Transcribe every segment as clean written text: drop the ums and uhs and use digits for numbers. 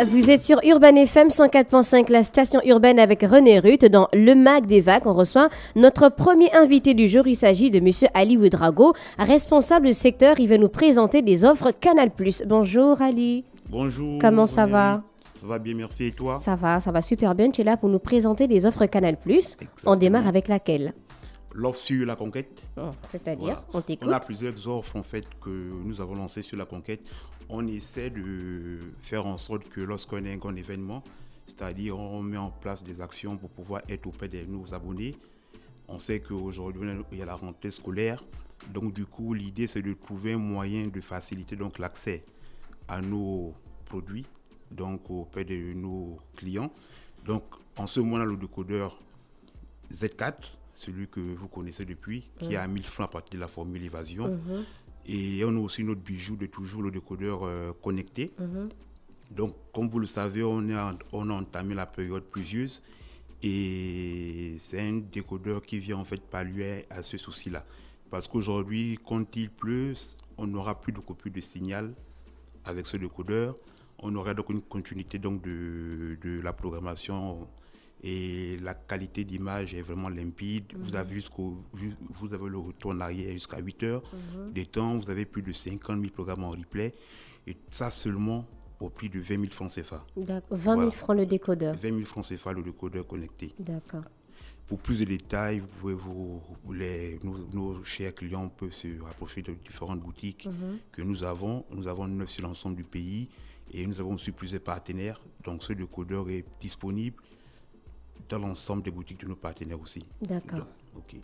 Vous êtes sur Urban FM 104.5, la station urbaine avec René Ruth. Dans le Mag des Vagues, on reçoit notre premier invité du jour. Il s'agit de Monsieur Ali Ouedraogo, responsable du secteur. Il va nous présenter des offres Canal+. Bonjour Ali. Bonjour. Comment ça va? Ça va bien, merci. Et toi? Ça va super bien. Tu es là pour nous présenter des offres Canal+. On démarre avec laquelle? L'offre sur la conquête. C'est-à-dire, Voilà. on t'écoute. On a plusieurs offres en fait que nous avons lancées sur la conquête. On essaie de faire en sorte que lorsqu'on a un grand événement, c'est-à-dire on met en place des actions pour pouvoir être auprès de nos abonnés. On sait qu'aujourd'hui il y a la rentrée scolaire, donc du coup l'idée c'est de trouver un moyen de faciliter donc l'accès à nos produits, donc auprès de nos clients. Donc en ce moment-là, le décodeur Z4, celui que vous connaissez depuis, qui est à 1000 francs à partir de la formule évasion. Et on a aussi notre bijou de toujours, le décodeur connecté. Donc, comme vous le savez, on a entamé la période pluvieuse et c'est un décodeur qui vient en fait pallier à ce souci-là. Parce qu'aujourd'hui, quand il pleut, on n'aura plus de coupure de signal avec ce décodeur. On aura donc une continuité donc de la programmation et la qualité d'image est vraiment limpide. Vous avez le retour en arrière jusqu'à 8 heures des temps. Vous avez plus de 50 000 programmes en replay. Et ça seulement au prix de 20 000 francs CFA. D'accord. 20 000 francs le décodeur. 20 000 francs CFA le décodeur connecté. D'accord. Pour plus de détails, vous pouvez nos chers clients peuvent se rapprocher de différentes boutiques que nous avons. Nous avons 9 sur l'ensemble du pays et nous avons aussi plusieurs partenaires. Donc ce décodeur est disponible dans l'ensemble des boutiques de nos partenaires aussi. D'accord. Okay.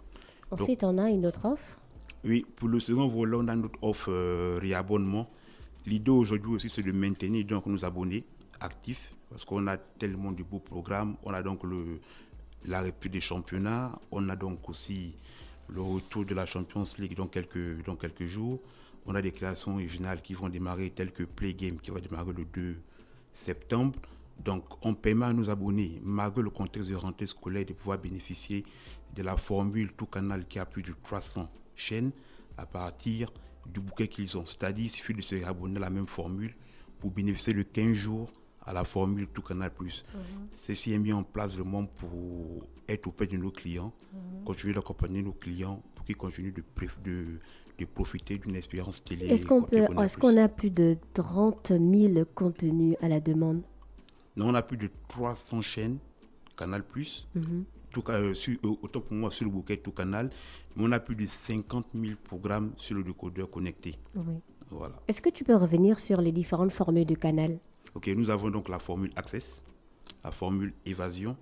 Ensuite, on a une autre offre? Oui, pour le second volet, on a notre offre réabonnement. L'idée aujourd'hui aussi, c'est de maintenir donc, nos abonnés actifs parce qu'on a tellement de beaux programmes. On a donc la reprise des championnats. On a donc aussi le retour de la Champions League dans quelques jours. On a des créations régionales qui vont démarrer telles que Play Game qui va démarrer le 2 septembre. Donc, on permet à nos abonnés, malgré le contexte de rentrée scolaire, de pouvoir bénéficier de la formule Tout Canal qui a plus de 300 chaînes à partir du bouquet qu'ils ont. C'est-à-dire, il suffit de se réabonner à la même formule pour bénéficier de 15 jours à la formule Tout Canal+. Ceci est mis en place vraiment pour être auprès de nos clients, continuer d'accompagner nos clients pour qu'ils continuent de profiter d'une expérience télé. Est-ce qu'on a plus de 30 000 contenus à la demande? Non, on a plus de 300 chaînes Canal+, autant pour moi sur le bouquet Tout Canal, mais on a plus de 50 000 programmes sur le décodeur connecté. Oui. Voilà. Est-ce que tu peux revenir sur les différentes formules de Canal? Ok, nous avons donc la formule Access, la formule Évasion.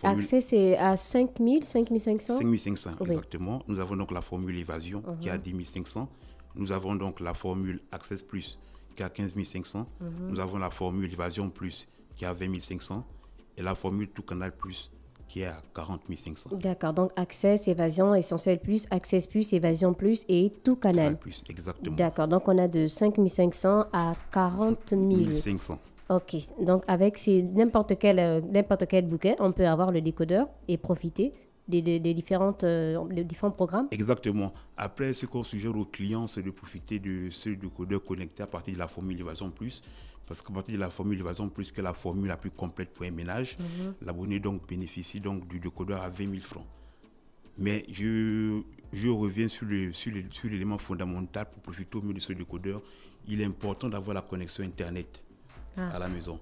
Access c'est à 5 000, 5 500? 5 500, oui. Exactement. Nous avons donc la formule Évasion qui est à 10 500. Nous avons donc la formule Access Plus qui est à 15 500. Nous avons la formule Évasion Plus qui est à 20 500 et la formule Tout Canal Plus qui est à 40 500. D'accord, donc Access, Évasion, Essentiel Plus, Access Plus, Évasion Plus et Tout Canal. Plus, exactement. D'accord, donc on a de 5 500 à 40 500. Ok, donc avec n'importe quel bouquet, on peut avoir le décodeur et profiter des différents programmes. Exactement. Après, ce qu'on suggère aux clients, c'est de profiter de ce décodeur connecté à partir de la formule Évasion Plus. Parce qu'à partir de la formule Évasion Plus, qui est la formule la plus complète pour un ménage, l'abonné donc bénéficie donc du décodeur à 20 000 francs. Mais je reviens sur l'élément fondamental pour profiter au mieux de ce décodeur. Il est important d'avoir la connexion Internet à la maison.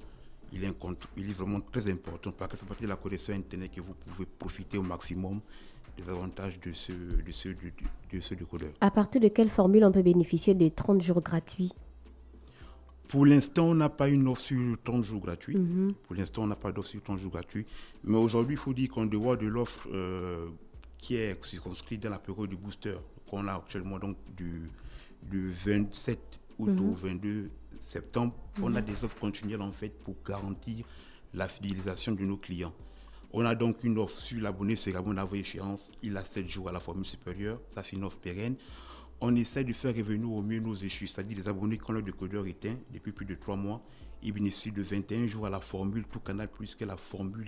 Il est vraiment très important parce que c'est à partir de la connexion Internet que vous pouvez profiter au maximum des avantages de ce décodeur. À partir de quelle formule on peut bénéficier des 30 jours gratuits? Pour l'instant, on n'a pas une offre sur 30 jours gratuits. Pour l'instant, on n'a pas d'offre sur 30 jours gratuits. Mais aujourd'hui, il faut dire qu'en dehors de l'offre qui est circonscrite dans la période de booster qu'on a actuellement donc du 27 août au 22 septembre, on a des offres continuelles en fait pour garantir la fidélisation de nos clients. On a donc une offre sur l'abonné, c'est l'abonné à échéance. Il a 7 jours à la formule supérieure. Ça, c'est une offre pérenne. On essaie de faire revenir au mieux nos échus, c'est-à-dire les abonnés qui ont le décodeur éteint depuis plus de 3 mois. Ils bénéficient de 21 jours à la formule Tout Canal Plus, qui est la formule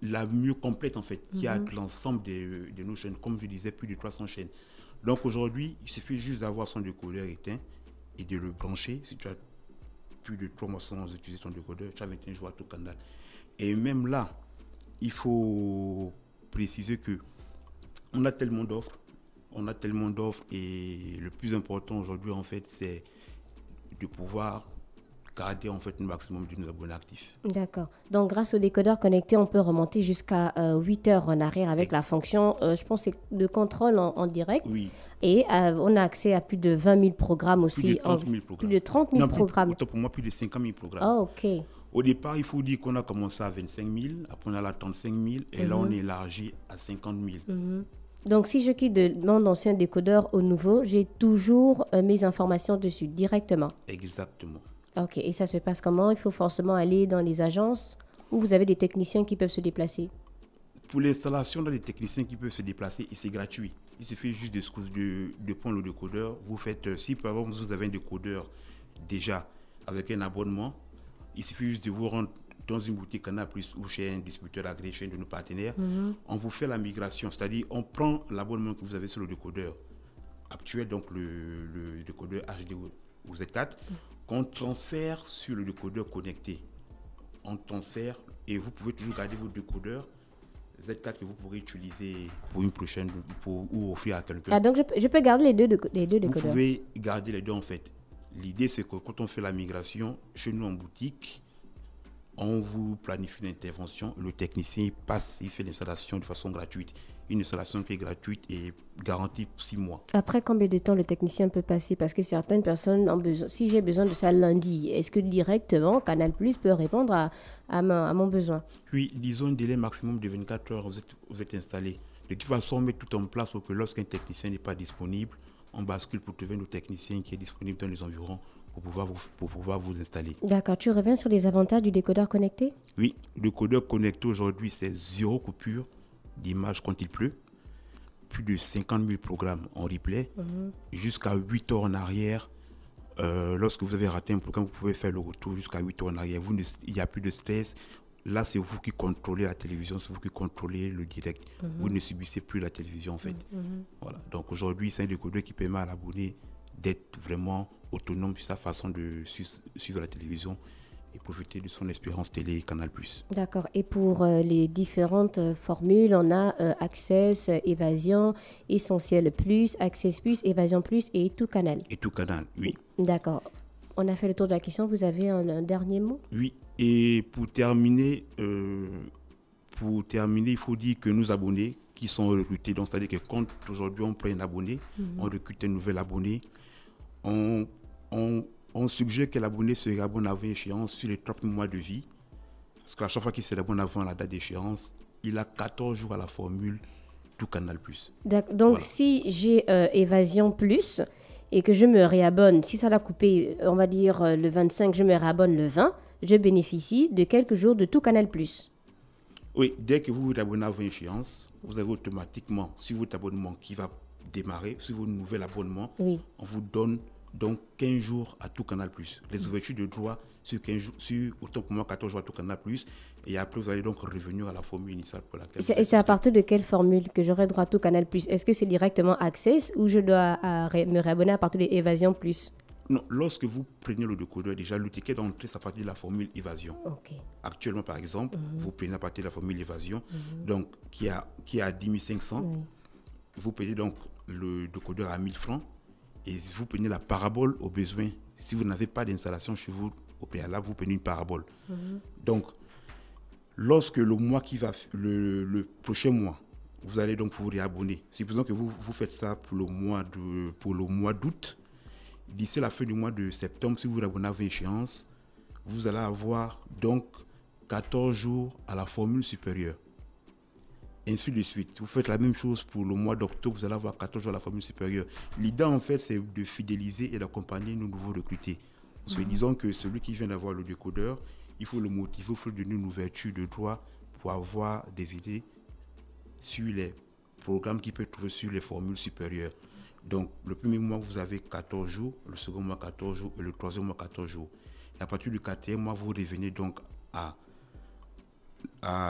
la mieux complète en fait, qui a l'ensemble de nos chaînes. Comme je disais, plus de 300 chaînes. Donc aujourd'hui, il suffit juste d'avoir son décodeur éteint et de le brancher. Si tu as plus de 3 mois sans utiliser ton décodeur, tu as 21 jours à tout canal. Et même là, il faut préciser que on a tellement d'offres, et le plus important aujourd'hui, en fait, c'est de pouvoir garder en fait le maximum de nos abonnés actifs. D'accord. Donc, grâce au décodeur connecté, on peut remonter jusqu'à 8 heures en arrière avec la fonction, je pense, c'est de contrôle en direct. Oui. Et on a accès à plus de 20 000 programmes aussi. Plus de 30 000 programmes. Plus de 30 000 programmes. Autant pour moi, plus de 50 000 programmes. Ah, ok. Au départ, il faut dire qu'on a commencé à 25 000, après on a la 35 000, et là on est élargi à 50 000. Donc, si je quitte de mon ancien décodeur au nouveau, j'ai toujours mes informations dessus directement. Exactement. Ok, et ça se passe comment? Il faut forcément aller dans les agences ou vous avez des techniciens qui peuvent se déplacer? Pour l'installation, dans les techniciens qui peuvent se déplacer, et c'est gratuit. Il suffit juste de prendre le décodeur. Vous faites, si par exemple vous avez un décodeur déjà avec un abonnement, il suffit juste de vous rendre dans une boutique Canal+ ou chez un distributeur agréé, chez un de nos partenaires. On vous fait la migration, c'est-à-dire on prend l'abonnement que vous avez sur le décodeur actuel, donc le décodeur HD ou Z4, qu'on transfère sur le décodeur connecté. On transfère et vous pouvez toujours garder votre décodeur Z4 que vous pourrez utiliser pour une prochaine ou offrir à quelqu'un. Ah, donc je peux garder les deux décodeurs. Vous pouvez garder les deux en fait. L'idée c'est que quand on fait la migration chez nous en boutique, on vous planifie l'intervention, le technicien passe, il fait l'installation de façon gratuite. Une installation qui est gratuite et garantie pour 6 mois. Après combien de temps le technicien peut passer? Parce que certaines personnes ont besoin, si j'ai besoin de ça lundi, est-ce que directement Canal+ peut répondre à mon besoin? Oui, disons un délai maximum de 24 heures, vous êtes installé. De toute façon, on met tout en place pour que lorsqu'un technicien n'est pas disponible, on bascule pour trouver notre technicien qui est disponible dans les environs pour pouvoir vous installer. D'accord, tu reviens sur les avantages du décodeur connecté? Oui, le décodeur connecté aujourd'hui, c'est 0 coupure d'image quand il pleut, plus de 50 000 programmes en replay, jusqu'à 8 heures en arrière. Lorsque vous avez raté un programme, vous pouvez faire le retour jusqu'à 8 heures en arrière. Il n'y a plus de stress. Là, c'est vous qui contrôlez la télévision, c'est vous qui contrôlez le direct. Vous ne subissez plus la télévision, en fait. Voilà. Donc aujourd'hui, c'est un décodeur qui permet à l'abonné d'être vraiment autonome sur sa façon de suivre la télévision et profiter de son expérience télé Canal+. D'accord. Et pour les différentes formules, on a Access, Évasion, Essentiel Plus, Access Plus, Évasion Plus et Tout Canal. Et Tout Canal, oui. D'accord. On a fait le tour de la question. Vous avez un dernier mot? Oui. Et pour terminer, il faut dire que nos abonnés qui sont recrutés, donc c'est-à-dire que quand aujourd'hui on prend un abonné, on recrute un nouvel abonné, on suggère que l'abonné se réabonne avant échéance sur les 3 mois de vie. Parce qu'à chaque fois qu'il se réabonne avant la date d'échéance, il a 14 jours à la formule Tout Canal+. Donc, voilà. Si j'ai Évasion Plus et que je me réabonne, si ça l'a coupé, on va dire le 25, je me réabonne le 20, je bénéficie de quelques jours de Tout Canal+. Oui, dès que vous vous abonnez avant échéance, vous avez automatiquement, sur votre abonnement qui va démarrer, sur votre nouvel abonnement, on vous donne donc 15 jours à Tout Canal+. Les ouvertures de droit sur 15 jours, autant pour moi 14 jours à Tout Canal+. Et après, vous allez donc revenir à la formule initiale pour laquelle... Et c'est à partir de quelle formule que j'aurai droit à Tout Canal+? Est-ce que c'est directement Access ou je dois me réabonner à partir de Évasion Plus? Non, lorsque vous prenez le décodeur, déjà, le ticket d'entrée, c'est à partir de la formule Évasion. Okay. Actuellement, par exemple, vous prenez à partir de la formule Évasion, donc, qui est à 10 500. Vous payez donc le décodeur à 1 000 francs. Et vous prenez la parabole au besoin. Si vous n'avez pas d'installation chez vous au préalable, vous prenez une parabole. Donc, lorsque le prochain mois, vous allez donc vous réabonner. Supposons que vous faites ça pour le mois d'août. D'ici la fin du mois de septembre, si vous vous réabonnez avant échéance, vous allez avoir donc 14 jours à la formule supérieure. Ainsi de suite. Vous faites la même chose pour le mois d'octobre, vous allez avoir 14 jours à la formule supérieure. L'idée, en fait, c'est de fidéliser et d'accompagner nos nouveaux recrutés. Parce que disons que celui qui vient d'avoir le décodeur, il faut le motiver, il faut lui donner une ouverture de droit pour avoir des idées sur les programmes qu'il peut trouver sur les formules supérieures. Donc, le premier mois, vous avez 14 jours, le second mois, 14 jours et le troisième mois, 14 jours. Et à partir du quatrième mois, vous revenez donc à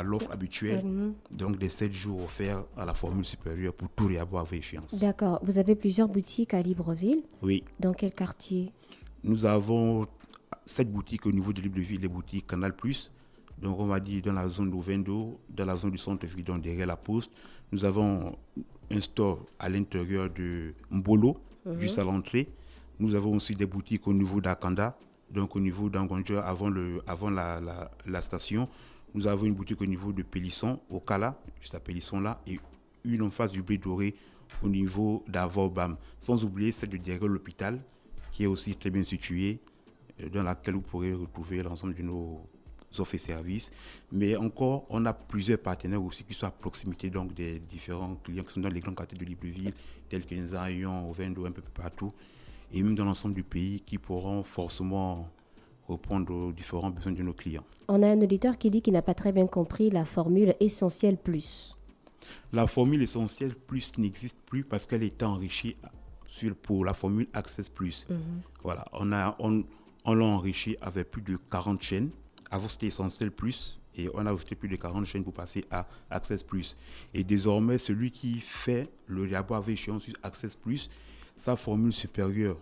l'offre habituelle, donc des 7 jours offerts à la formule supérieure pour tout réavoir avec échéance. D'accord. Vous avez plusieurs boutiques à Libreville? Oui. Dans quel quartier? Nous avons 7 boutiques au niveau de Libreville, les boutiques Canal+. Donc, on va dire dans la zone d'Ovendo, dans la zone du centre-ville, donc derrière la poste. Nous avons un store à l'intérieur de Mbolo, juste à l'entrée. Nous avons aussi des boutiques au niveau d'Akanda, donc au niveau d'Angonja, avant la station. Nous avons une boutique au niveau de Pélisson, au Kala, juste à Pélisson là, et une en face du Blé Doré au niveau d'Avobam. Sans oublier celle de derrière l'hôpital, qui est aussi très bien située, dans laquelle vous pourrez retrouver l'ensemble de nos offres et services. Mais encore, on a plusieurs partenaires aussi qui sont à proximité donc des différents clients qui sont dans les grands quartiers de Libreville, tels que Nzayon, Ovendo, un peu partout, et même dans l'ensemble du pays, qui pourront forcément répondre aux différents besoins de nos clients. On a un auditeur qui dit qu'il n'a pas très bien compris la formule Essentiel Plus. La formule Essentiel Plus n'existe plus parce qu'elle est enrichie pour la formule Access Plus. Voilà, on l'a enrichi avec plus de 40 chaînes. Avant, c'était Essentiel Plus et on a ajouté plus de 40 chaînes pour passer à Access Plus. Et désormais, celui qui fait le rabais avec échéance sur Access Plus, sa formule supérieure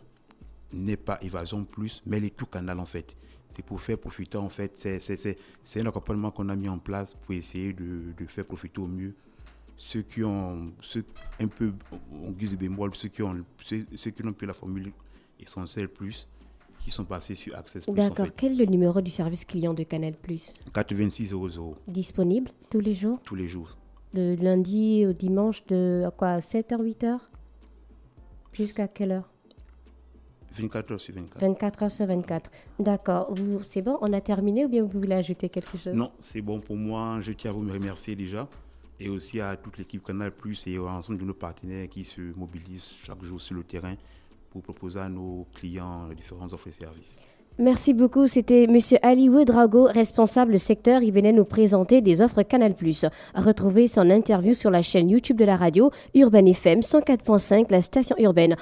n'est pas Évasion Plus, mais elle est tout canal en fait. C'est pour faire profiter en fait, c'est un accompagnement qu'on a mis en place pour essayer de faire profiter au mieux ceux qui ont, un peu en guise de bémol, ceux qui n'ont plus la formule Essentiel Plus, qui sont passés sur Access Plus. D'accord. En fait. Quel est le numéro du service client de Canal+? 8600. Disponible tous les jours? Tous les jours. De lundi au dimanche de 7h, 8h? Jusqu'à quelle heure? 24 heures sur 24. 24 heures sur 24. D'accord. C'est bon, on a terminé ou bien vous voulez ajouter quelque chose? Non, c'est bon pour moi. Je tiens à vous remercier déjà. Et aussi à toute l'équipe Canal+, et à l'ensemble de nos partenaires qui se mobilisent chaque jour sur le terrain pour proposer à nos clients différentes offres et services. Merci beaucoup. C'était M. Ali Ouedraogo, responsable secteur. Il venait nous présenter des offres Canal+. Retrouvez son interview sur la chaîne YouTube de la radio Urban FM 104.5, la station urbaine.